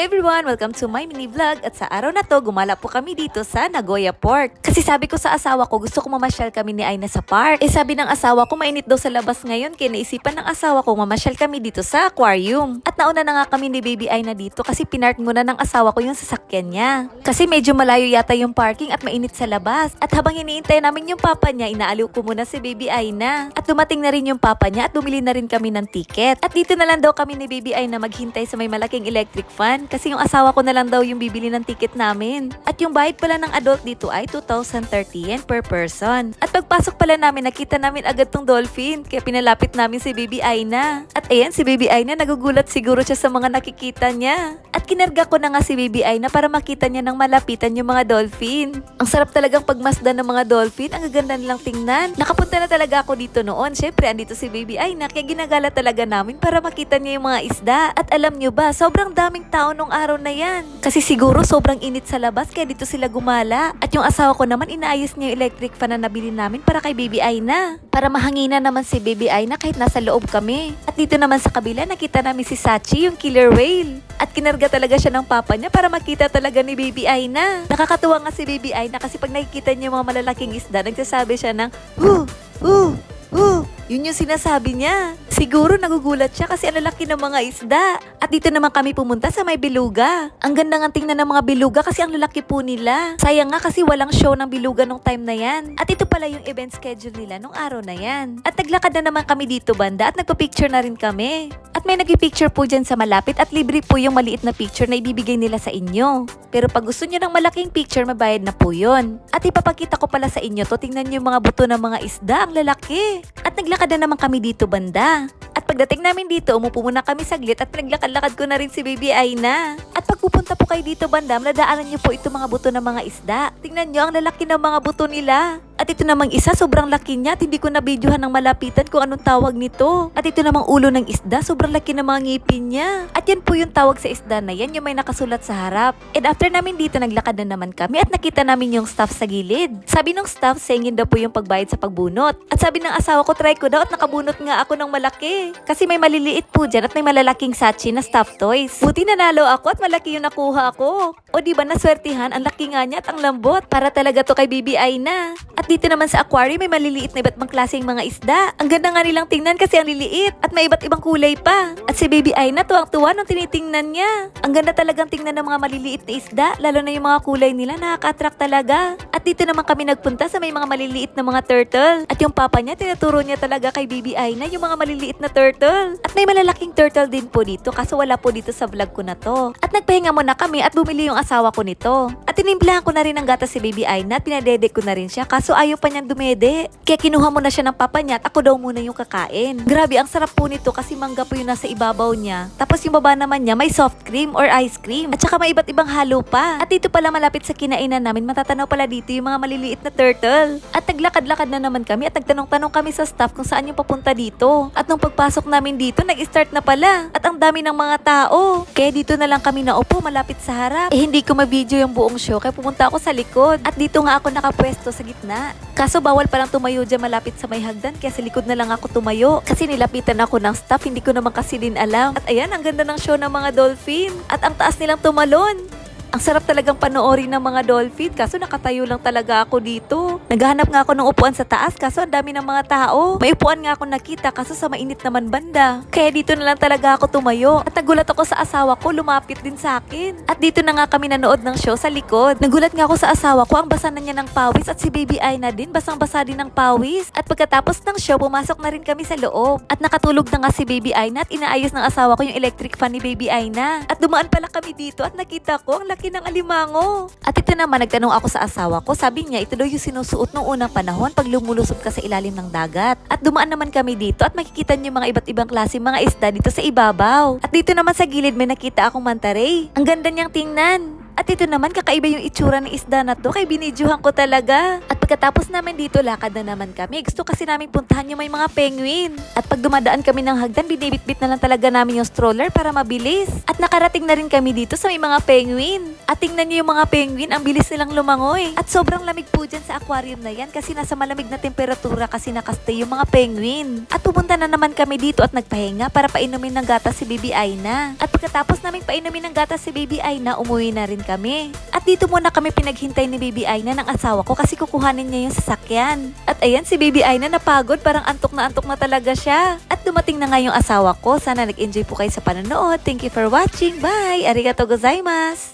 Hello everyone! Welcome to my mini vlog. At sa araw na to, gumala po kami dito sa Nagoya Park. Kasi sabi ko sa asawa ko, gusto ko mamasyal kami ni Aina sa park. Sabi ng asawa ko, mainit daw sa labas ngayon. Kaya naisipan ng asawa ko, mamasyal kami dito sa aquarium. At nauna na nga kami ni Baby Aina dito kasi pinark muna ng asawa ko yung sasakyan niya. Kasi medyo malayo yata yung parking at mainit sa labas. At habang hiniintay namin yung papa niya, inaaliw ko muna si Baby Aina. At dumating na rin yung papa niya at bumili na rin kami ng ticket. At dito na lang daw kami ni Baby Aina maghintay sa may malaking electric fan. Kasi yung asawa ko na lang daw yung bibili ng ticket namin. At yung bayad pala ng adult dito ay 2,030 yen per person. At pagpasok pala namin, nakita namin agad tong dolphin. Kaya pinalapit namin si Baby Aina. At ayan, si Baby Aina nagugulat siguro siya sa mga nakikita niya. At kinarga ko na nga si Baby Aina para makita niya ng malapitan yung mga dolphin. Ang sarap talagang pagmasdan ng mga dolphin. Ang gaganda nilang tingnan. Nakapunta na talaga ako dito noon. Syempre, andito si Baby Aina. Kaya ginagala talaga namin para makita niya yung mga isda. At alam nyo ba, sobrang daming tao nung araw na yan. Kasi siguro sobrang init sa labas kaya dito sila gumala. At yung asawa ko naman inaayos niya yung electric fan na nabili namin para kay Baby Aina. Para mahangina naman si Baby Aina kahit nasa loob kami. At dito naman sa kabila nakita namin si Sachi, yung killer whale. At kinarga talaga siya ng papa niya para makita talaga ni Baby Aina. Nakakatuwa nga si Baby Aina kasi pag nakikita niya yung mga malalaking isda, nagsasabi siya ng yun yung sinasabi niya. Siguro nagugulat siya kasi ang lalaki ng mga isda. At dito naman kami pumunta sa may beluga. Ang ganda nga tingnan ng mga beluga kasi ang lalaki po nila. Sayang nga kasi walang show ng beluga nung time na yan. At ito pala yung event schedule nila nung araw na yan. At naglakad na naman kami dito banda at nagpa-picture na rin kami. At may nag-picture po dyan sa malapit at libre po yung maliit na picture na ibibigay nila sa inyo. Pero pag gusto nyo ng malaking picture, mabayad na po yun. At ipapakita ko pala sa inyo to, tingnan nyo yung mga buto ng mga isda, ang lalaki. At naglakad na naman kami dito banda. At pagdating namin dito, umupo muna kami saglit at pinaglakad-lakad ko na rin si Baby Aina. At pag pupunta po kayo dito banda, madadaanan nyo po ito mga buto ng mga isda. Tingnan nyo ang lalaki ng mga buto nila. At ito namang isa, sobrang laki niya at hindi ko nabidyohan ng malapitan kung anong tawag nito. At ito namang ulo ng isda, sobrang laki ng mga ngipin niya. At yan po yung tawag sa isda na yan, yung may nakasulat sa harap. And after namin dito, naglakad na naman kami at nakita namin yung staff sa gilid. Sabi ng staff, singin daw po yung pagbayad sa pagbunot. At sabi ng asawa ko, try ko daw at nakabunot nga ako ng malaki. Kasi may maliliit po dyan at may malalaking Sachi na stuffed toys. Buti nanalo ako at malaki yung nakuha ako. O diba naswertihan, ang laki nga niya at ang lambot. Para talaga to kay Baby Aina. At dito naman sa aquarium may maliliit na iba't ibang klaseng mga isda. Ang ganda nga nilang tingnan kasi ang liliit at may iba't ibang kulay pa. At si Baby Aina tuwang-tuwa nung tinitingnan niya. Ang ganda talagang tingnan ng mga maliliit na isda, lalo na yung mga kulay nila, nakaka-attract talaga. At dito naman kami nagpunta sa may mga maliliit na mga turtle. At yung papa niya, tinuturo niya talaga kay Baby Aina yung mga maliliit na turtle. At may malalaking turtle din po dito kaso wala po dito sa vlog ko na to. At nagpahinga muna kami at bumili yung asawa ko nito. At tinimplahan ko na rin ng gatas si Baby Aina at pinadede ko na rin siya kaso ayaw pa niyang dumede. Kaya kinuha mo na siya ng papa niya at ako daw muna yung kakain. Grabe, ang sarap po nito kasi mangga po yung nasa ibabaw niya. Tapos yung baba naman niya may soft cream or ice cream. At saka may iba't ibang halo pa. At dito pala malapit sa kinainan namin, matatanaw pala dito yung mga maliliit na turtle. At naglakad-lakad na naman kami at nagtanong-tanong kami sa staff kung saan yung papunta dito. At nung pagpasok namin dito, nag-start na pala. At ang dami ng mga tao. Kaya dito na lang kami naupo malapit sa harap. Hindi ko ma-video yung buong show kaya pumunta ako sa likod. At dito nga ako nakapwesto sa gitna. Kaso bawal palang tumayo dyan malapit sa may hagdan kaya sa likod na lang ako tumayo. Kasi nilapitan ako ng staff, hindi ko naman kasi din alam. At ayan, ang ganda ng show ng mga dolphin. At ang taas nilang tumalon. Ang sarap talagang panoorin ng mga dolphin kaso nakatayo lang talaga ako dito. Naghahanap nga ako ng upuan sa taas kaso ang dami ng mga tao. May upuan nga ako nakita kaso sa mainit naman banda. Kaya dito na lang talaga ako tumayo. At nagulat ako sa asawa ko, lumapit din sa akin. At dito na nga kami nanood ng show sa likod. Nagulat nga ako sa asawa ko, ang basa na niya ng pawis at si Baby Aina din, basang-basa din ng pawis. At pagkatapos ng show, pumasok na rin kami sa loob. At nakatulog na nga si Baby Aina at inaayos ng asawa ko yung electric fan ni Baby Aina. At dumaan pala kami dito at nakita ko ang laki ng alimango. At ito naman, nagtanong ako sa asawa ko. Sabi niya, ito daw yung sinusuot nung unang panahon pag lumulusob ka sa ilalim ng dagat. At dumaan naman kami dito at makikita niyo mga iba't ibang klase mga isda dito sa ibabaw. At dito naman sa gilid may nakita akong manta ray. Ang ganda niyang tingnan. At ito naman, kakaiba yung itsura ng isda na to, kay binidyohan ko talaga. At pagkatapos namin dito, lakad na naman kami. Gusto kasi namin puntahan yung may mga penguin. At pag dumadaan kami ng hagdan, binibitbit na lang talaga namin yung stroller para mabilis. At nakarating na rin kami dito sa may mga penguin. At tingnan niyo yung mga penguin, ang bilis nilang lumangoy. At sobrang lamig po dyan sa aquarium na yan kasi nasa malamig na temperatura kasi nakastay yung mga penguin. At pumunta na naman kami dito at nagpahinga para painumin ng gatas si Baby Aina. At pagkatapos namin painumin ng gatas si Baby Aina, umuwi na rin kami. At dito muna kami pinaghintay ni Baby Aina ng asawa ko kasi kukuhanin niya yung sasakyan. At ayan, si Baby Aina napagod, parang antok na talaga siya. At dumating na nga yung asawa ko. Sana nag-enjoy po kayo sa panonood. Thank you for watching. Bye! Arigato gozaimasu!